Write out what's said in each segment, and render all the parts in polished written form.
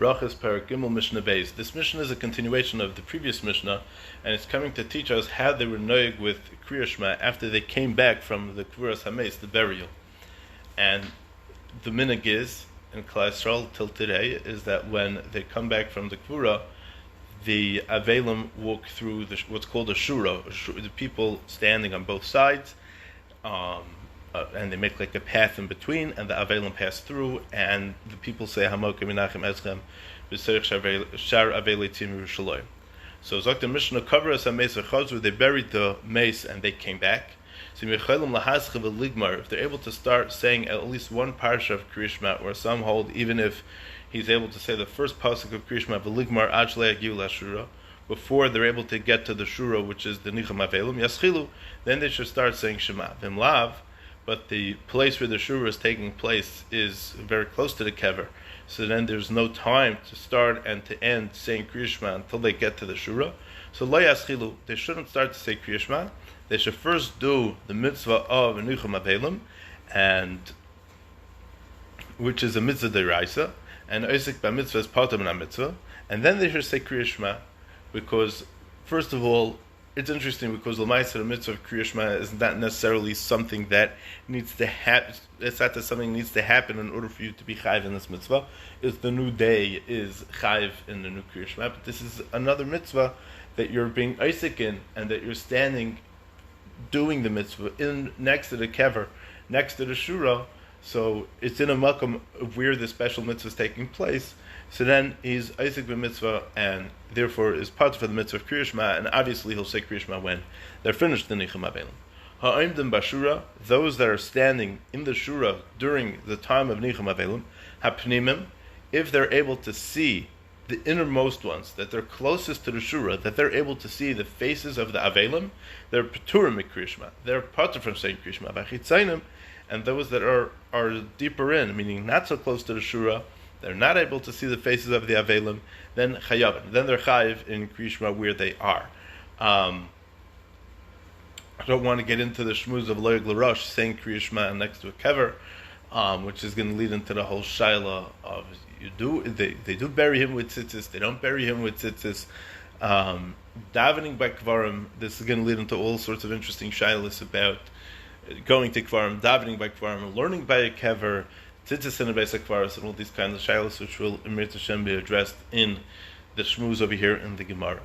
Brachos Perek Gimel Mishnah Beis. This Mishnah is a continuation of the previous Mishnah, and it's coming to teach us how they were noyeg with Kriya Shema after they came back from the Kvuras Hameis, the burial. And the minhag is, in Klal Yisrael till today, is that when they come back from the Kvura, the Avelim walk through what's called a Shura, the people standing on both sides, and they make like a path in between, and the Avelim pass through, and the people say, Hamokim Menachem Eschem, B'serich Shar Aveli Tzim Yerushalayim. So Zok the Mishnah covers a Meis V'chazru, they buried the mace and they came back. So if they're able to start saying at least one parsha of Kriya Shema, or some hold even if he's able to say the first pasuk of Kriya Shema, V'ligmar Ad Shle'agiu L'Shura, before they're able to get to the Shura, which is the Nicham Avelim, Yaschilu, then they should start saying Shema. V'im Lav, but the place where the Shura is taking place is very close to the Kever, so then there's no time to start and to end saying Kriya Shema until they get to the Shura. So Lo Yaschilu, they shouldn't start to say Kriya Shema. They should first do the mitzvah of Nicham Avelim, and which is a mitzvah deraisa, and Isaac by mitzvah is part of a mitzvah, and then they should say Kriya Shema, because first of all, it's interesting because the mitzvah of Kriya Shema is not necessarily something that needs to happen. It's not that something needs to happen in order for you to be chayiv in this mitzvah. It's the new day is chayiv in the new Kriya Shema, but this is another mitzvah that you're being Isaac in, and that you're standing doing the mitzvah in next to the kever, next to the shura, so it's in a makom of where the special mitzvah is taking place. So then he's Isaac b'mitzvah, and therefore is part of the mitzvah of Kriya Shema, and obviously he'll say Kriya Shema when they're finished the Nicham Avelim. Ha'imdim b'shura, those that are standing in the shura during the time of Nicham Avelim, ha'pnimim, if they're able to see the innermost ones, that they're closest to the Shura, that they're able to see the faces of the Avelim, they're Peturim Kriya Shema. They're parted from saying Kriya Shema. Vachitzainim, and those that are deeper in, meaning not so close to the Shura, they're not able to see the faces of the Avelim, then Chayavim. Then they're Chayiv in Kriya Shema where they are. I don't want to get into the shmuz of Loyeg L'Rosh, saying Kriya Shema next to a kever, which is going to lead into the whole shaila of they do bury him with tzitzis, they don't bury him with tzitzis. Davening by kvarim, this is going to lead into all sorts of interesting shailas about going to kvarim, davening by kvarim, learning by a kever, tzitzis in a basic kvaris, and all these kinds of shailas which will Emir Tashem be addressed in the shmuz over here in the Gemara.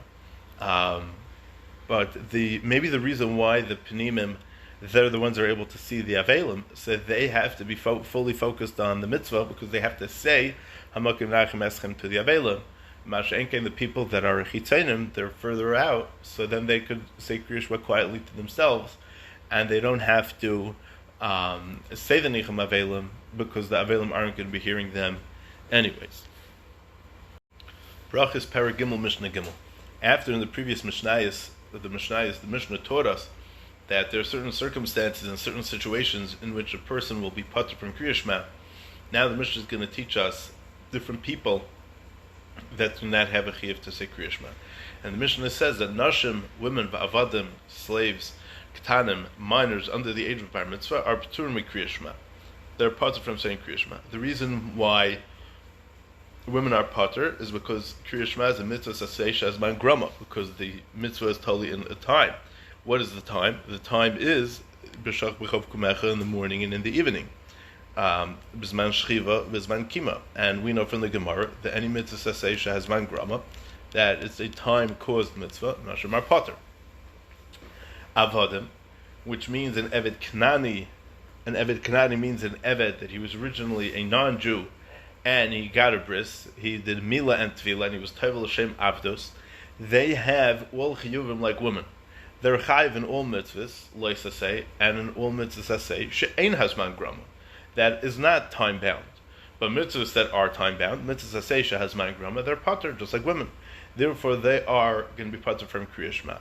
But maybe the reason why the Penimim, they're the ones that are able to see the Avelim, so they have to be fully focused on the mitzvah, because they have to say Hamakim Nachem Eschem to the Avelim. Masha'enkein, the people that are Chitzainim, they're further out, so then they could say Kriya Shema quietly to themselves, and they don't have to say the Nicham Avelim, because the Avelim aren't going to be hearing them anyways. Brachos Perek Gimel Mishnah Gimel. After in the previous Mishnayos, the Mishnah taught us that there are certain circumstances and certain situations in which a person will be patur from Kriya Shema. Now the Mishnah is going to teach us different people that do not have a chiyuv to say Kriya Shema. And the Mishnah says that nashim, women, va'avadim, slaves, ketanim, minors under the age of bar mitzvah are patur from Kriya Shema. They're patur from saying Kriya Shema. The reason why women are patur is because Kriya Shema is a mitzvah saseisha as man grama, because the mitzvah is totally in a time. What is the time? The time is b'shach b'chav kumecha, in the morning and in the evening. B'zman shchiva, b'zman kima. And we know from the Gemara that any mitzvah saseisha has man grama, that it's a time-caused mitzvah, nashim are patur. Avadim, which means an Eved Knani. An Eved Knani means an Eved that he was originally a non-Jew, and he got a bris, he did Mila and Tvila, and he was Tevel Hashem Avdos. They have all chiyuvim like women. They're chayiv in all mitzvahs, loisa say, and in all mitzvahs say, she'ein hasman grama, that is not time bound. But mitzvahs that are time bound, mitzvahs say shehasman grama, they're patur just like women. Therefore, they are going to be patur from Kriya Shema.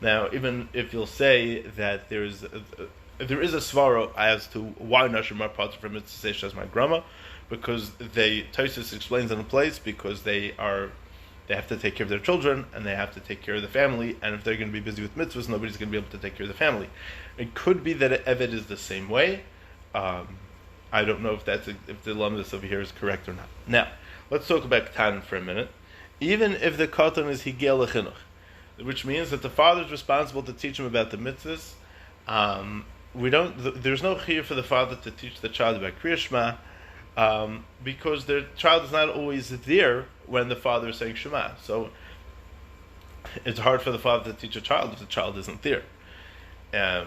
Now, even if you'll say that there is a svara as to why nashim are patur from mitzvahs say shehasman grama, because Tosfos explains in a place, because they have to take care of their children, and they have to take care of the family, and if they're going to be busy with mitzvahs, nobody's going to be able to take care of the family. It could be that an Eved is the same way. I don't know if the lamdas over here is correct or not. Now, let's talk about Ketanim for a minute. Even if the Katan is Higel Lechinuch, which means that the father is responsible to teach him about the mitzvahs, there's no chiyuv for the father to teach the child about Kriyat Shema, because the child is not always there when the father is saying Shema. So it's hard for the father to teach a child if the child isn't there. The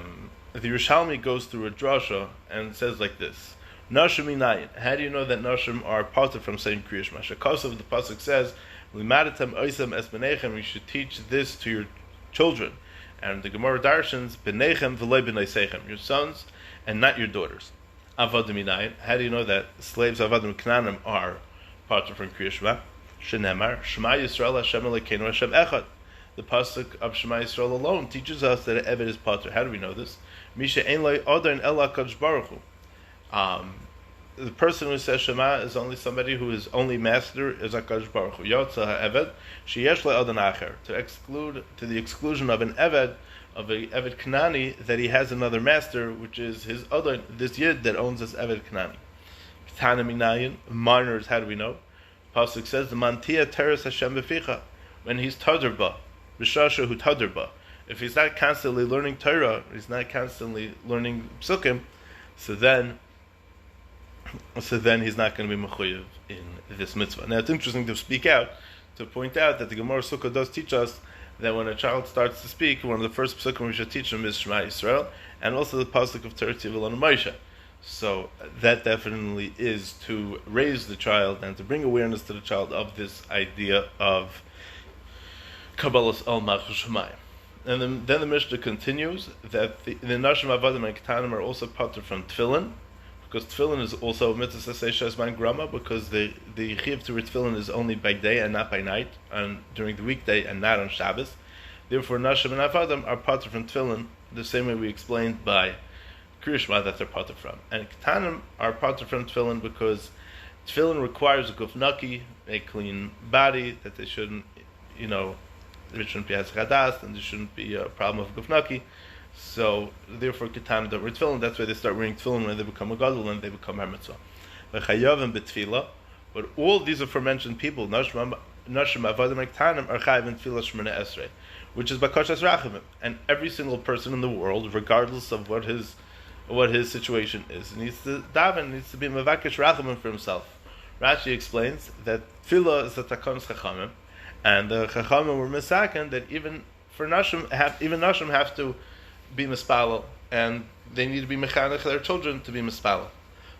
Yerushalmi goes through a drasha and says like this: Nashim minayin. How do you know that nashim are parted from saying Kriyat Shema? Shekosov, the pasuk says, "Limadatem oisem es benechem." You should teach this to your children. And the Gemara darshans benechem v'loy b'neiseichem, your sons and not your daughters. Avodim minayin. How do you know that slaves avodim knanim are parted from Kriyat Shema? Shenemar Shema Yisrael Hashem Elokeinu Hashem Echad. The pasuk of Shema Yisrael alone teaches us that an eved is pater. How do we know this? Misha ein lo odar ela kadosh baruch hu. The person who says Shema is only somebody who is only master is HaKadosh Baruch Hu. Yotza ha'eved sheyesh le'adon acher, to the exclusion of an eved, of a eved Kanani, that he has another master, which is his other, this yid that owns this eved Kanani. Ketana minayin, minors, how do we know? Pasuk says the mantia teres Hashem beficha, when he's taderba, b'shasha hu taderba. If he's not constantly learning Torah, he's not constantly learning psukim, so then he's not going to be mechuyev in this mitzvah. Now it's interesting to point out that the Gemara Sukkah does teach us that when a child starts to speak, one of the first psukim we should teach him is Shema Yisrael, and also the pasuk of Torah Tivul Moshe. So that definitely is to raise the child and to bring awareness to the child of this idea of Kabbalas al Malchus Shemayim. And then the Mishnah continues that the Nashim Avadim and Ketanim are also pater from Tefillin, because Tefillin is also a mitzvah saseh shazman grama, because the chiyuv to read Tefillin is only by day and not by night, and during the weekday and not on Shabbos. Therefore, Nashim and Avadim are pater from Tefillin, the same way we explained by Kriyat Shema that they're pater from. And Ketanim are pater from Tefillin because Tefillin requires a gufnaki, a clean body, that they shouldn't, there shouldn't be hadas, and there shouldn't be a problem of gufnaki. So therefore, Ketanim don't wear tefillin. That's why they start wearing tefillin when they become a gadol and they become har mitzvah. But all these aforementioned people, nashim avadim and Ketanim, are chayav in tefillah shmona esrei, which is bakashas rachamim. And every single person in the world, regardless of what his situation is, needs to daven, needs to be mevakesh rachamim for himself. Rashi explains that tefillah is the takonos chachamim, and the chachamim were misaken that even nashim have to be mispalel, and they need to be mechanech their children to be mispalel.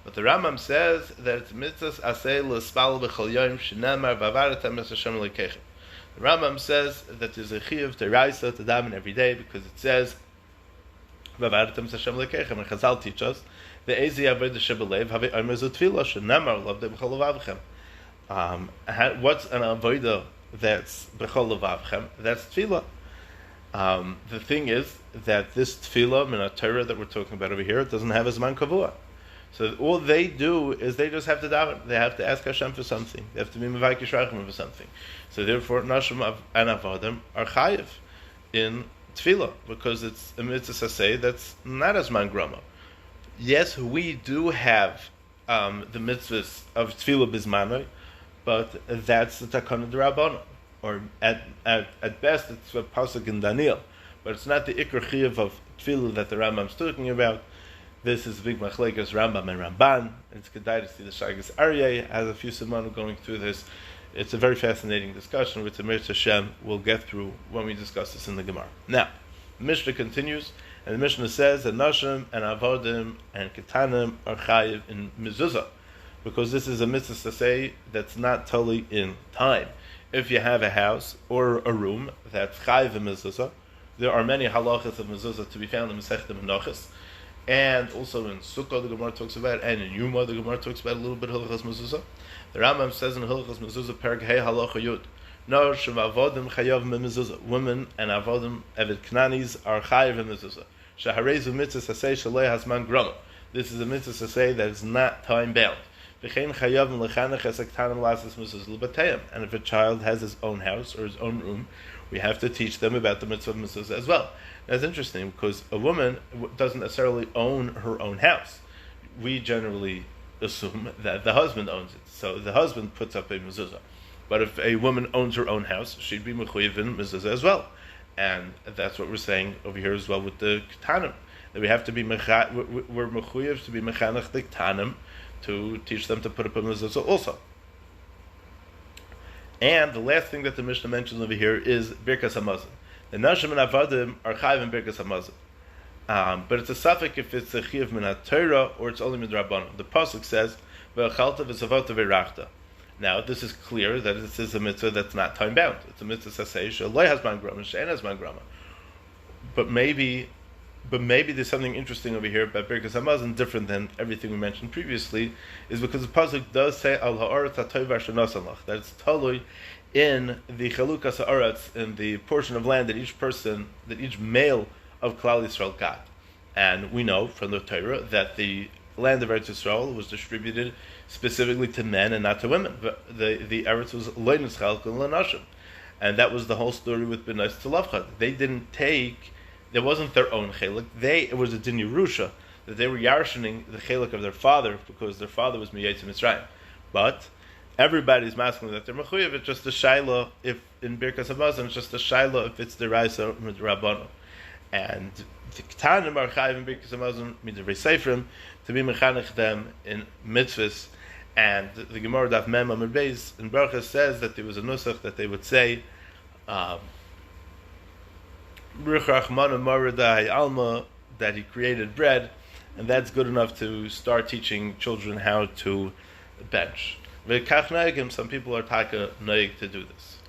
But the Rambam says that it's mitzvahs aseh l'spalel b'chol yom shenemar v'avaratem es Hashem Elokeichem. The Rambam says that there's a chiyuv to raisa to daven every day because it says v'avaratem es Hashem Elokeichem, and Chazal teach us the ezi avodah shebelev havei omer zu tefillah shenemar lovdei b'chol levavchem. What's an avodah that's b'chol levavchem? That's tefillah. The thing is that this tefillah min Torah that we're talking about over here doesn't have a zman kavua. So all they do is they just have to daven. They have to ask Hashem for something. They have to be mevakesh rachamim for something. So therefore, nashim and avadim are chayiv in tefillah because it's a mitzvah saseh that's not as man grama. Yes, we do have the mitzvahs of tefillah bismanoi, but that's the takana d'Rabbanan. Or at best, it's a pasuk in Daniel, but it's not the ikar chiyuv of tefillah that the Rambam's talking about. This is big machlekes Rambam and Ramban. It's kedai to see the Shagas Aryeh has a few simanu going through this. It's a very fascinating discussion, which Amir Hashem will get through when we discuss this in the Gemara. Now, the Mishnah continues, and the Mishnah says that Nashim and Avodim and Ketanim are chayiv in mezuzah, because this is a mitzvah to say that's not totally in time. If you have a house or a room that's chayiv in mezuzah, there are many halachas of mezuzah to be found in Masechta Menachos, and also in Sukkah the Gemara talks about, and in Yuma the Gemara talks about a little bit of halachas mezuzah. The Rambam says in halachas mezuzah perek hey halacha yud, no shem avodim chayav mezuzah. Women and avodim eved knanis are chayiv in mezuzah. Shaharezu mitzvah saseh shalei hasman grama. This is a mitzvah saseh that is not time bound. And if a child has his own house or his own room, we have to teach them about the mitzvah of mezuzah as well. That's interesting because a woman doesn't necessarily own her own house. we generally assume that the husband owns it. So the husband puts up a mezuzah. But if a woman owns her own house, she'd be mechuyev in mezuzah as well. And that's what we're saying over here as well with the ketanim. That we have to be we're mechuyev to be mechanech the ketanim to teach them to put up a mezuzah also. And the last thing that the Mishnah mentions over here is birkas hamazon. The nashim and avadim are chayiv in birkas hamazon. But it's a suffix if it's a chiyuv min ha-Torah or it's only min rabbanon. The pasuk says ve'achalta v'savota ve'rachta. Now this is clear that this is a mitzvah that's not time bound. It's a mitzvah saseish. Eloi has man grama, she'en has man grama. But maybe there's something interesting over here about birkas hamazon different than everything we mentioned previously, is because the pasuk does say al ha'aretz ha'tov shenasan lach, that it's totally in the chalukas ha'aretz, in the portion of land that each male of Klal Yisrael got. And we know from the Torah that the land of Eretz Yisrael was distributed specifically to men and not to women. The Eretz was lo nischalku l'nashim, and that was the whole story with B'nais Tzalavchad. They didn't take. There wasn't their own chelik. It was a din Yerusha that they were yarshening the chelik of their father because their father was miyetz Mitzrayim. But everybody's masking that they're mechuyev. It's just a shaila if in Birkas Hamazon. It's just a shaila if it's the Raisa Rabbanon. And the Ketanim are chayiv in Birkas Hamazon midavrei seifrim to be mechanech them in mitzvahs. And the Gemara Daf Mem Amud Beis in Bרכות says that there was a nusach that they would say, that he created bread, and that's good enough to start teaching children how to bench. Some people are taka noig to do this.